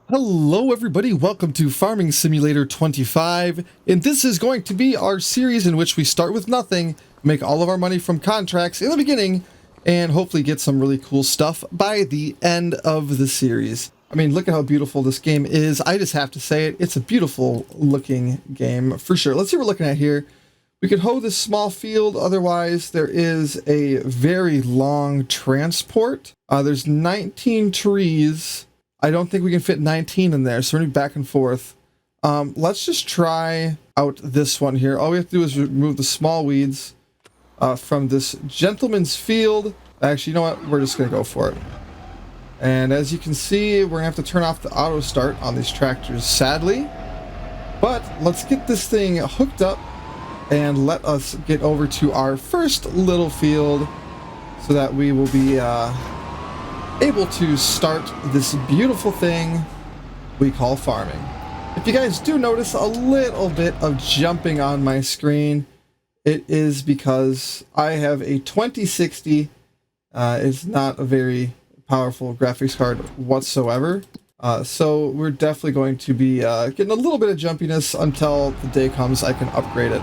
Hello everybody, welcome to Farming Simulator 25, and this is going to be our series in which we start with nothing, make all of our money from contracts in the beginning, and hopefully get some really cool stuff by the end of the series. I mean, look at how beautiful this game is. I just have to say it, it's a beautiful looking game for sure. Let's see what we're looking at here. We could hoe this small field, otherwise there is a very long transport. There's 19 trees. I don't think we can fit 19 in there, so we're going to be back and forth. Let's just try out this one here. All we have to do is remove the small weeds from this gentleman's field. Actually, you know what? We're just going to go for it. And as you can see, we're going to have to turn off the auto start on these tractors, sadly. But let's get this thing hooked up and let us get over to our first little field so that we will be able to start this beautiful thing we call farming. If you guys do notice a little bit of jumping on my screen, it is because I have a 2060. It's not a very powerful graphics card whatsoever. So we're definitely going to be getting a little bit of jumpiness until the day comes I can upgrade it.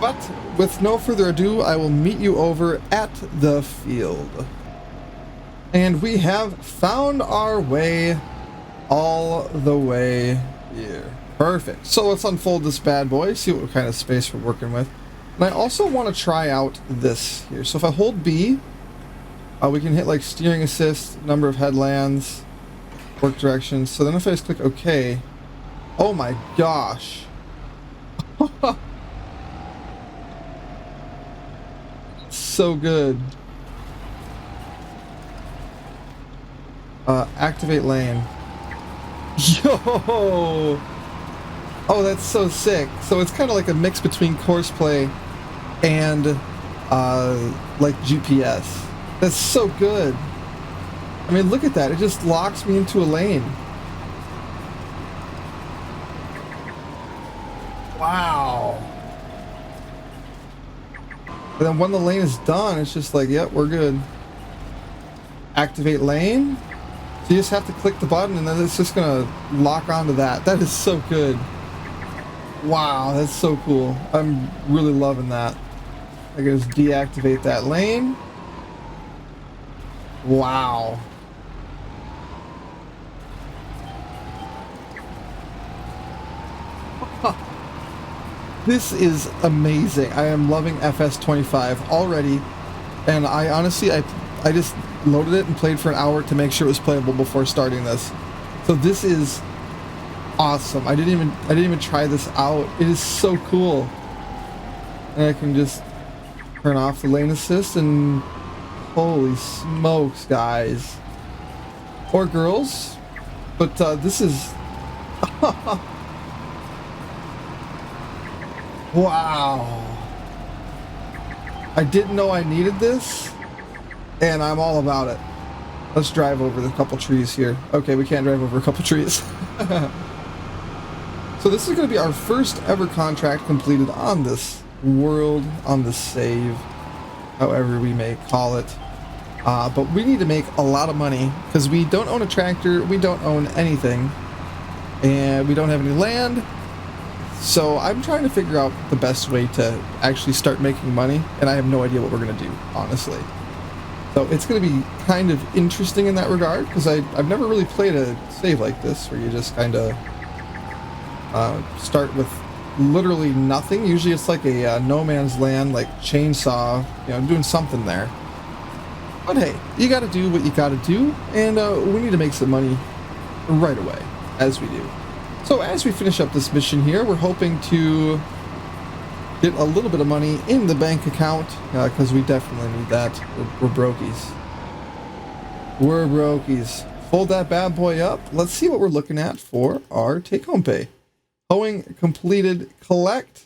But with no further ado, I will meet you over at the field. And we have found our way all the way here. Perfect. So let's unfold this bad boy, see what kind of space we're working with. And I also want to try out this here. So if I hold B, we can hit like steering assist, number of headlands, work directions. So then if I just click OK, oh my gosh. So good. Activate lane. Yo! Oh, that's so sick. So it's kind of like a mix between Courseplay and like GPS. That's so good. I mean, look at that. It just locks me into a lane. Wow. And then when the lane is done, it's just like, yep, we're good. Activate lane. So you just have to click the button and then it's just gonna lock onto that. That is so good. Wow, that's so cool. I'm really loving that. I can just deactivate that lane. Wow. This is amazing. I am loving FS25 already. And I honestly, I just loaded it and played for an hour to make sure it was playable before starting this. So this is awesome. I didn't even try this out. It is so cool. And I can just turn off the lane assist and holy smokes, guys. Or girls. But this is wow. I didn't know I needed this. And I'm all about it. Let's drive over the couple trees here. Okay, we can't drive over a couple trees. So this is going to be our first ever contract completed on this world, on this save, however we may call it. But we need to make a lot of money because we don't own a tractor, we don't own anything, and we don't have any land. So I'm trying to figure out the best way to actually start making money, and I have no idea what we're going to do, honestly. So it's going to be kind of interesting in that regard because I've never really played a save like this where you just kind of start with literally nothing. Usually it's like a no man's land, like chainsaw, you know, doing something there. But hey, you got to do what you got to do, and we need to make some money right away, as we do. So as we finish up this mission here, we're hoping to get a little bit of money in the bank account because we definitely need that. We're brokies. We're brokies. Fold that bad boy up. Let's see what we're looking at for our take-home pay. Hoeing completed. Collect.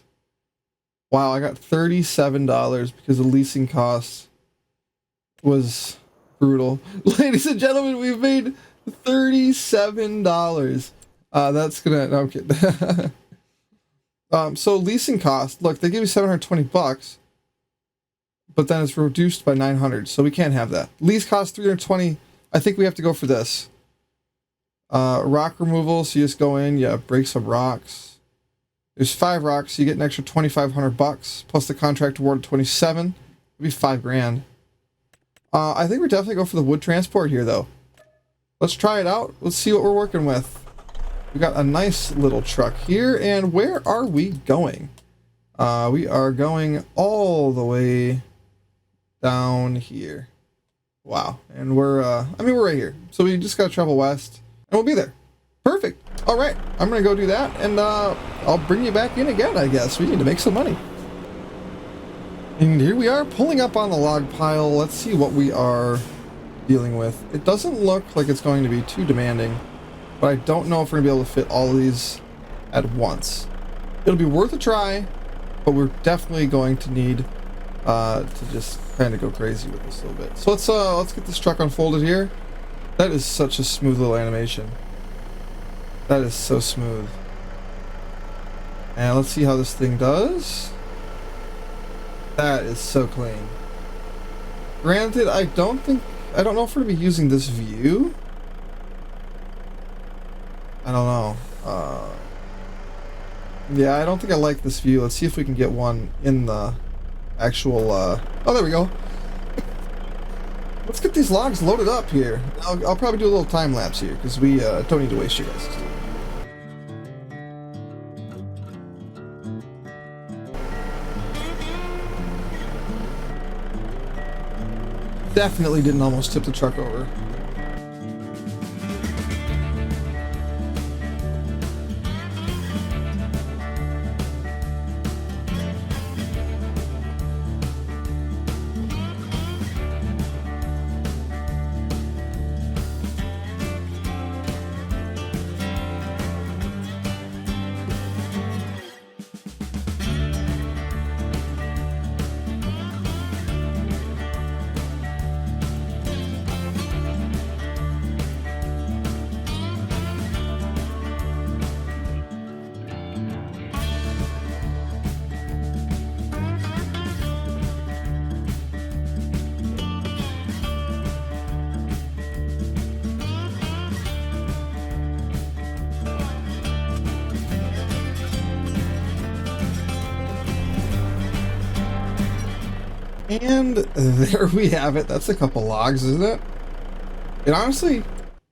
Wow, I got $37 because the leasing costs was brutal. Ladies and gentlemen, we've made $37. That's gonna. No, I'm kidding. So leasing cost, look, they give you $720, but then it's reduced by 900, so we can't have that. Lease cost 320. I think we have to go for this. Rock removal, so you just go in, you break some rocks. There's 5 rocks, so you get an extra 2,500 bucks, plus the contract award of 27. It'd be 5 grand. I think we're definitely going for the wood transport here, though. Let's try it out. Let's see what we're working with. We got a nice little truck here, and where are we going? We are going all the way down here. Wow, and we're right here. So we just gotta travel west, and we'll be there. Perfect. All right, I'm gonna go do that, and I'll bring you back in again, I guess. We need to make some money. And here we are, pulling up on the log pile. Let's see what we are dealing with. It doesn't look like it's going to be too demanding, but I don't know if we're gonna be able to fit all of these at once. It'll be worth a try, but we're definitely going to need to just kind of go crazy with this a little bit. So let's get this truck unfolded here. That is such a smooth little animation. That is so smooth. And let's see how this thing does. That is so clean. Granted, I don't know if we're gonna be using this view. I don't know. Yeah, I don't think I like this view. Let's see if we can get one in the actual, oh, there we go. Let's get these logs loaded up here. I'll probably do a little time lapse here, because we don't need to waste your guys' time. Definitely didn't almost tip the truck over. And there we have it. That's a couple logs, isn't it? It honestly,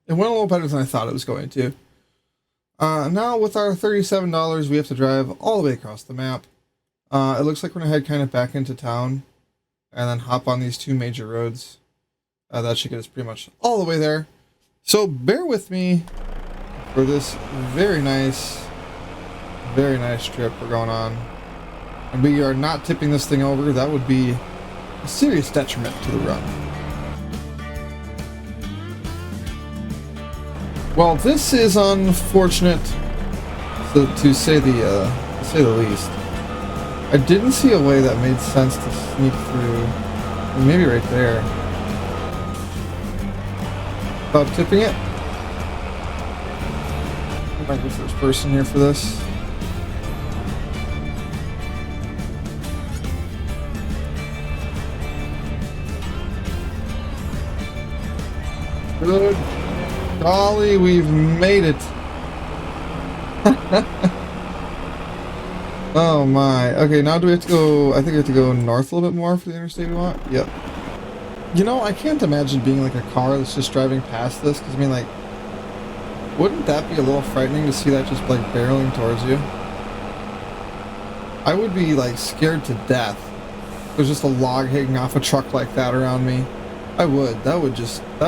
it went a little better than I thought it was going to. Now with our $37, we have to drive all the way across the map. It looks like we're gonna head kind of back into town and then hop on these 2 major roads. That should get us pretty much all the way there. So bear with me for this very nice trip we're going on. And we are not tipping this thing over. That would be a serious detriment to the run. Well, this is unfortunate, to say the least. I didn't see a way that made sense to sneak through. Maybe right there. Without tipping it. I might be first person here for this. Good golly, we've made it. Oh my. Okay, now do we have to go, I think we have to go north a little bit more for the interstate we want? Yep. You know, I can't imagine being like a car that's just driving past this, because I mean, like, wouldn't that be a little frightening to see that just like barreling towards you? I would be like scared to death. There's just a log hanging off a truck like that around me. I would. That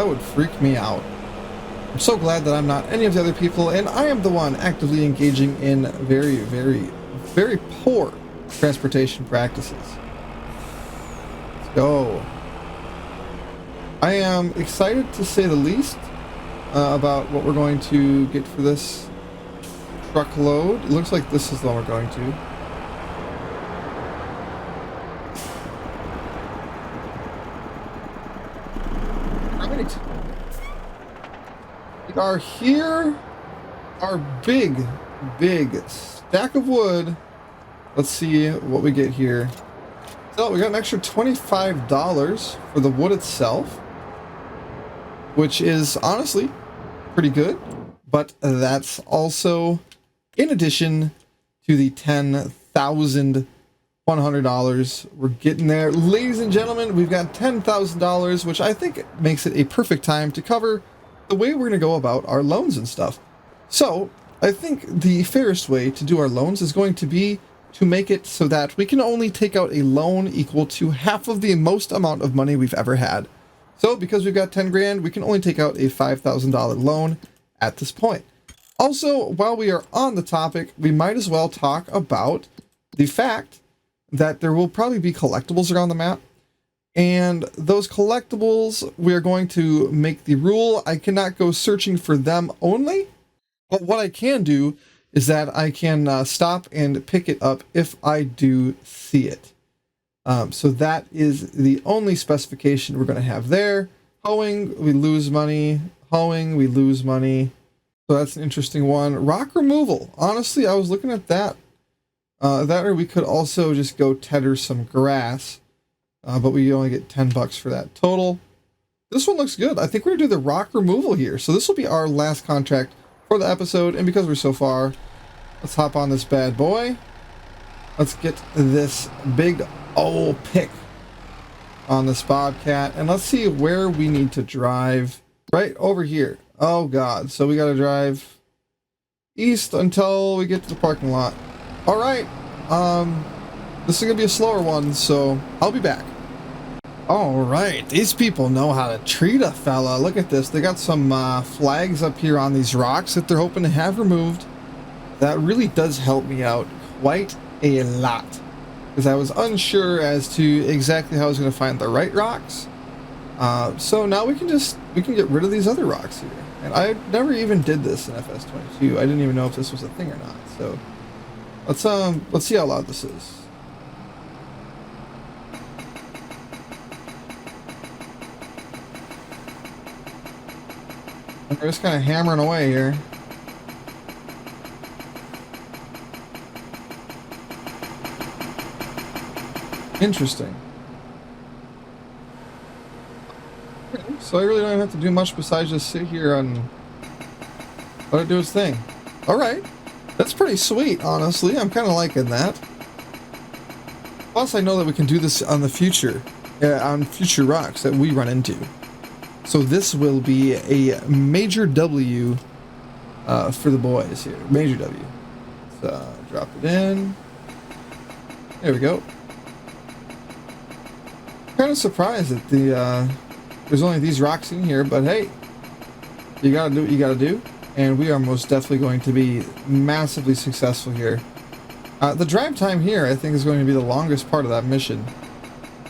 would freak me out. I'm so glad that I'm not any of the other people, and I am the one actively engaging in very, very, very poor transportation practices. Let's go. I am excited, to say the least, about what we're going to get for this truckload. It looks like this is the one we're going to. We are here, our big stack of wood. Let's see what we get here. So we got an extra $25 for the wood itself, which is honestly pretty good. but that's also in addition to the $10,100. We're getting there. Ladies and gentlemen, we've got $10,000, which I think makes it a perfect time to cover the way we're going to go about our loans and stuff. So I think the fairest way to do our loans is going to be to make it so that we can only take out a loan equal to half of the most amount of money we've ever had. So because we've got 10 grand, we can only take out a $5,000 loan at this point. Also, while we are on the topic, we might as well talk about the fact that there will probably be collectibles around the map. And those collectibles, we are going to make the rule, I cannot go searching for them only. But what I can do is that I can stop and pick it up if I do see it. So that is the only specification we're going to have there. Hoeing, we lose money. Hoeing, we lose money. So that's an interesting one. Rock removal. Honestly, I was looking at that. That or we could also just go tether some grass. But we only get $10 for that total. This one looks good. I think we're going to do the rock removal here. So this will be our last contract for the episode. And because we're so far, let's hop on this bad boy. Let's get this big old pick on this Bobcat. And let's see where we need to drive. Right over here. Oh God. So we got to drive east until we get to the parking lot. All right. This is going to be a slower one, so I'll be back. All right. These people know how to treat a fella. Look at this. They got some flags up here on these rocks that they're hoping to have removed. That really does help me out quite a lot, because I was unsure as to exactly how I was going to find the right rocks. So now we can get rid of these other rocks here. And I never even did this in FS25. I didn't even know if this was a thing or not. So let's see how loud this is. And we're just kind of hammering away here. Interesting. So I really don't have to do much besides just sit here and let it do its thing. Alright. That's pretty sweet, honestly. I'm kind of liking that. Plus, I know that we can do this on the future, on future rocks that we run into. So this will be a major W for the boys here. Major W. Let's drop it in. There we go. Kind of surprised that there's only these rocks in here, but hey, you gotta do what you gotta do, and we are most definitely going to be massively successful here. The drive time here, I think, is going to be the longest part of that mission.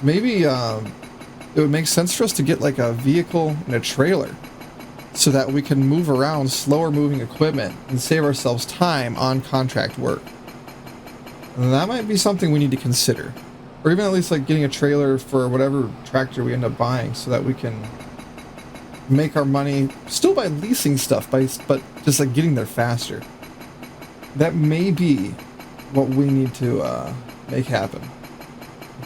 Maybe it would make sense for us to get like a vehicle and a trailer so that we can move around slower moving equipment and save ourselves time on contract work. And that might be something we need to consider. Or even at least like getting a trailer for whatever tractor we end up buying so that we can make our money still by leasing stuff, but just like getting there faster. That may be what we need to make happen.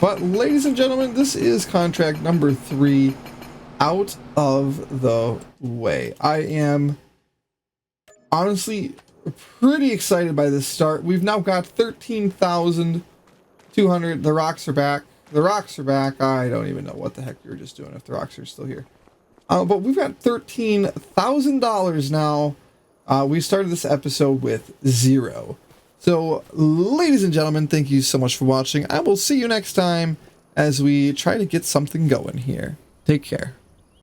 But ladies and gentlemen, this is contract number 3 out of the way. I am honestly pretty excited by this start. We've now got 13,200. The rocks are back. The rocks are back. I don't even know what the heck we were just doing if the rocks are still here. But we've got $13,000 now. We started this episode with 0. So, ladies and gentlemen, thank you so much for watching. I will see you next time as we try to get something going here. Take care.